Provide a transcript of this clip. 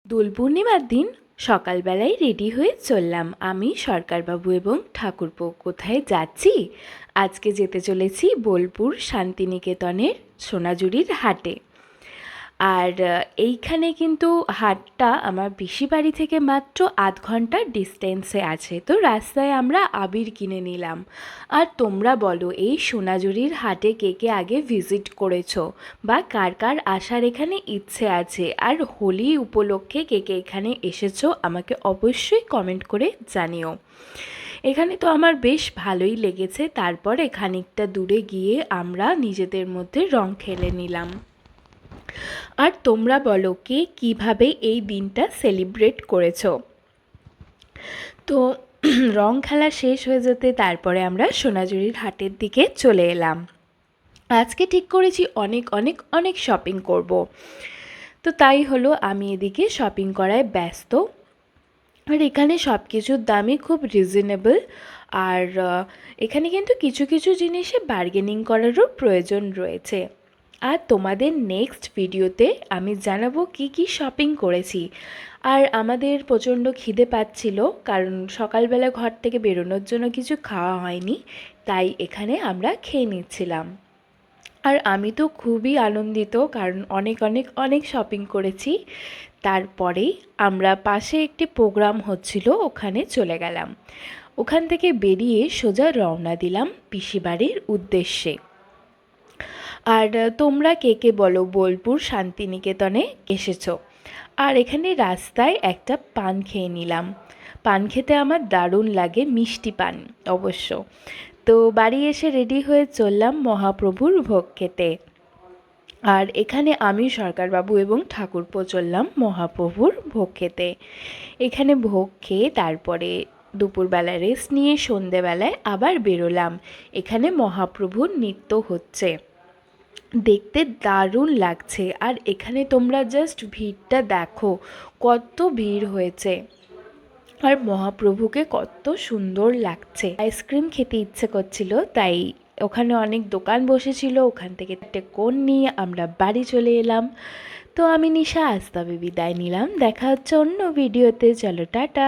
দোল পূর্ণিমার দিন সকালবেলায় রেডি হয়ে চললাম আমি, সরকারবাবু এবং ঠাকুরপো। কোথায় যাচ্ছি? আজকে যেতে চলেছি বোলপুর শান্তিনিকেতনের সোনাঝুরির হাটে। আর এইখানে কিন্তু হাটটা আমার পিসি বাড়ি থেকে মাত্র আধ ঘন্টার ডিস্টেন্সে আছে। তো রাস্তায় আমরা আবির কিনে নিলাম। আর তোমরা বলো, এই সোনাঝুরির হাটে কে কে আগে ভিজিট করেছো, বা কার কার আসার এখানে ইচ্ছে আছে, আর হোলি উপলক্ষে কে কে এখানে এসেছো আমাকে অবশ্যই কমেন্ট করে জানিও। এখানে তো আমার বেশ ভালোই লেগেছে। তারপরে খানিকটা দূরে গিয়ে আমরা নিজেদের মধ্যে রং খেলে নিলাম। আর তোমরা বলো, কে কীভাবে এই দিনটা সেলিব্রেট করেছো? তো রং খেলা শেষ হয়ে যেতে তারপরে আমরা সোনাঝুরির হাটের দিকে চলে এলাম। আজকে ঠিক করেছি অনেক অনেক অনেক শপিং করব। তো তাই হলো, আমি এদিকে শপিং করায় ব্যস্ত। আর এখানে সব কিছুর দামই খুব রিজনেবল। আর এখানে কিন্তু কিছু কিছু জিনিসে বার্গেনিং করারও প্রয়োজন রয়েছে। আর তোমাদের নেক্সট ভিডিওতে আমি জানাবো কি কি শপিং করেছি। আর আমাদের প্রচণ্ড খিদে পাচ্ছিল, কারণ সকালবেলা ঘর থেকে বেরোনোর জন্য কিছু খাওয়া হয়নি, তাই এখানে আমরা খেয়ে নিচ্ছিলাম। আর আমি তো খুবই আনন্দিত, কারণ অনেক অনেক অনেক শপিং করেছি। তারপরেই আমরা পাশে একটি প্রোগ্রাম হচ্ছিল, ওখানে চলে গেলাম। ওখান থেকে বেরিয়ে সোজা রওনা দিলাম পিসিবাড়ির উদ্দেশ্যে। আর তোমরা কে কে বলো বোলপুর শান্তিনিকেতনে এসেছো? আর এখানে রাস্তায় একটা পান খেয়ে নিলাম। পান খেতে আমার দারুণ লাগে, মিষ্টি পান অবশ্য। তো বাড়ি এসে রেডি হয়ে চললাম মহাপ্রভুর ভোগ খেতে। আর এখানে আমি, সরকারবাবু এবং ঠাকুরপো চললাম মহাপ্রভুর ভোগ খেতে। এখানে ভোগ খেয়ে তারপরে দুপুরবেলা রেস্ট নিয়ে সন্ধেবেলায় আবার বেরোলাম। এখানে মহাপ্রভুর নৃত্য হচ্ছে, দেখতে দারুণ লাগছে। আর এখানে তোমরা জাস্ট ভিড়টা দেখো, কত ভিড় হয়েছে। আর মহাপ্রভুকে কত সুন্দর লাগছে। আইসক্রিম খেতে ইচ্ছে করছিল, তাই ওখানে অনেক দোকান বসেছিল, ওখান থেকে একটা কোন নিয়ে আমরা বাড়ি চলে এলাম। তো আমি নিশা আজ তবে বিদায় নিলাম, দেখা হচ্ছে অন্য ভিডিওতে। চলো টাটা।